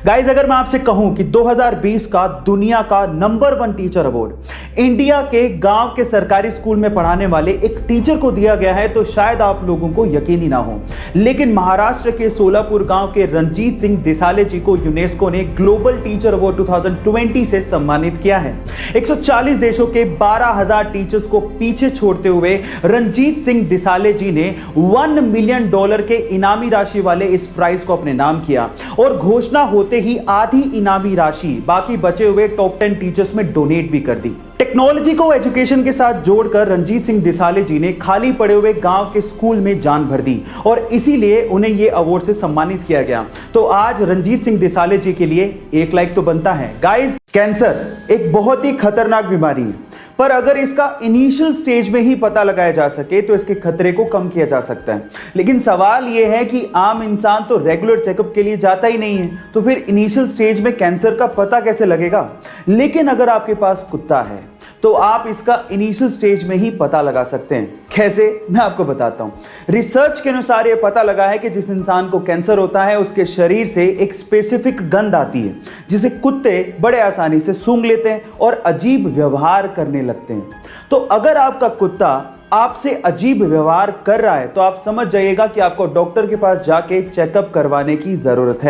Guys, अगर मैं आपसे कहूं कि 2020 का दुनिया का नंबर 1 टीचर अवार्ड इंडिया के गांव के सरकारी स्कूल में पढ़ाने वाले एक टीचर को दिया गया है तो शायद आप लोगों को यकीन ही ना हो, लेकिन महाराष्ट्र के सोलापुर गांव के रंजीत सिंह दिसाले जी को यूनेस्को ने ग्लोबल टीचर अवार्ड 2020 से सम्मानित किया है। 140 देशों के 12,000 टीचर्स को पीछे छोड़ते हुए रंजीत सिंह दिसाले जी ने $1 मिलियन के इनामी राशि वाले इस प्राइज को अपने नाम किया और घोषणा होते ही आधी इनामी राशि बाकी बचे हुए टॉप 10 टीचर्स में डोनेट भी कर दी। टेक्नोलॉजी को एजुकेशन के साथ जोड़कर रंजीत सिंह दिसाले जी ने खाली पड़े हुए गांव के स्कूल में जान भर दी और इसीलिए उन्हें यह अवार्ड से सम्मानित किया गया। तो आज रंजीत सिंह दिसाले जी के लिए एक लाइक तो बनता है। गाइस, कैंसर एक बहुत ही खतरनाक बीमारी है, पर अगर इसका इनिशियल स्टेज में ही पता लगाया जा सके तो इसके खतरे को कम किया जा सकता है। लेकिन सवाल यह है कि आम इंसान तो रेगुलर चेकअप के लिए जाता ही नहीं है, तो फिर इनिशियल स्टेज में कैंसर का पता कैसे लगेगा? लेकिन अगर आपके पास कुत्ता है तो आप इसका इनिशियल स्टेज में ही पता लगा सकते हैं। कैसे? मैं आपको बताता हूं। रिसर्च के अनुसार यह पता लगा है कि जिस इंसान को कैंसर होता है उसके शरीर से एक स्पेसिफिक गंध आती है जिसे कुत्ते बड़े आसानी से सूंघ लेते हैं और अजीब व्यवहार करने लगते हैं। तो अगर आपका कुत्ता आपसे अजीब व्यवहार कर रहा है तो आप समझ जाइएगा कि आपको डॉक्टर के पास जाके चेकअप करवाने की जरूरत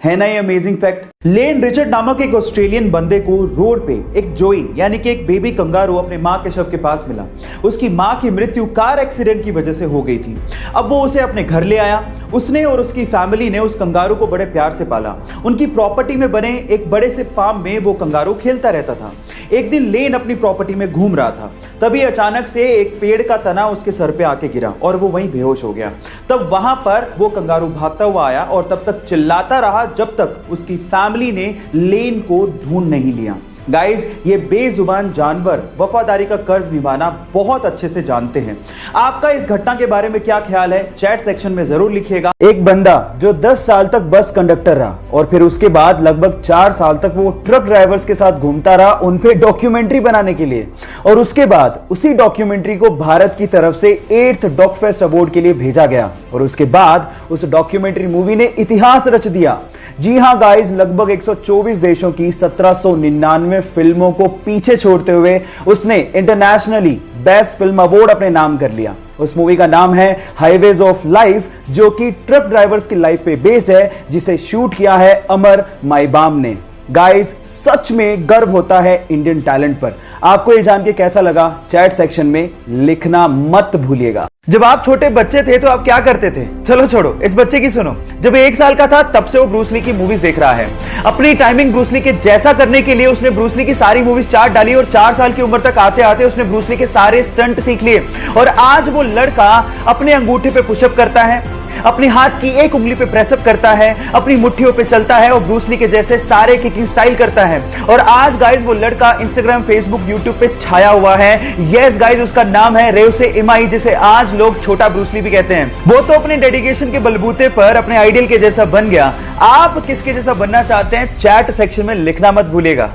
है ना ये अमेजिंग फैक्ट। लेन रिचर्ड नामक एक ऑस्ट्रेलियन बंदे को रोड पे एक जोई यानी कि एक बेबी कंगारू अपने मां के शव के पास मिला। उसकी मां की मृत्यु कार एक्सीडेंट की वजह से हो गई थी। अब वो उसे अपने घर ले आया। उसने और उसकी फैमिली ने उस कंगारू को बड़े प्यार से पाला। उनकी प्रॉपर्टी में बने एक बड़े से फार्म में वो कंगारू खेलता रहता था। एक दिन लेन अपनी प्रॉपर्टी में घूम रहा था, तभी अचानक से एक पेड़ का तना उसके सर पे आके गिरा और वो वहीं बेहोश हो गया। तब वहां पर वो कंगारू भागता हुआ आया और तब तक चिल्लाता रहा जब तक उसकी फैमिली ने लेन को ढूंढ नहीं लिया। गाइज, ये बेजुबान जानवर वफादारी का कर्ज निभाना बहुत अच्छे से जानते हैं। आपका इस घटना के बारे में क्या ख्याल है? चैट सेक्शन में जरूर लिखिएगा। एक बंदा जो 10 साल तक बस कंडक्टर रहा और फिर उसके बाद लगभग 4 साल तक वो ट्रक ड्राइवर्स के साथ घूमता रहा उन पे डॉक्यूमेंट्री बनाने के लिए, और उसके बाद उसी डॉक्यूमेंट्री को भारत की तरफ से 8th डॉक फेस्ट अवार्ड के लिए भेजा गया और उसके बाद उस डॉक्यूमेंट्री मूवी ने इतिहास रच दिया। जी हां गाइज, लगभग 124 देशों की 1799 फिल्मों को पीछे छोड़ते हुए उसने इंटरनेशनली बेस्ट फिल्म अवार्ड अपने नाम कर लिया। उस मूवी का नाम है हाईवेज ऑफ लाइफ, जो कि ट्रक ड्राइवर्स की लाइफ पे बेस्ड है, जिसे शूट किया है अमर माईबाम ने। गाइस, सच में गर्व होता है इंडियन टैलेंट पर। आपको ये जान के कैसा लगा? चैट सेक्शन में लिखना मत भूलिएगा। जब आप छोटे बच्चे थे तो आप क्या करते थे? चलो छोड़ो, इस बच्चे की सुनो। जब 1 साल का था तब से वो ब्रूस ली की मूवीज देख रहा है। अपनी टाइमिंग ब्रूस ली के जैसा करने के लिए उसने ब्रूस ली की सारी मूवीज चार्ट डाली और 4 साल की उम्र तक आते आते उसने ब्रूस ली के सारे स्टंट सीख लिए और आज वो लड़का अपने अंगूठे पे पुशअप करता है, अपने हाथ की एक उंगली पे प्रेसअप करता है, अपनी मुट्ठियों पे चलता है और ब्रूस ली के जैसे सारे किकिंग स्टाइल करता है। और आज गाइज वो लड़का इंस्टाग्राम, फेसबुक, यूट्यूब पे छाया हुआ है। यस गाइज, उसका नाम है रेवसे इमाई, जिसे आज लोग छोटा ब्रूस ली भी कहते हैं। वो तो अपने डेडिकेशन के बलबूते पर अपने आइडियल के जैसा बन गया। आप किसके जैसा बनना चाहते हैं? चैट सेक्शन में लिखना मत भूलिएगा।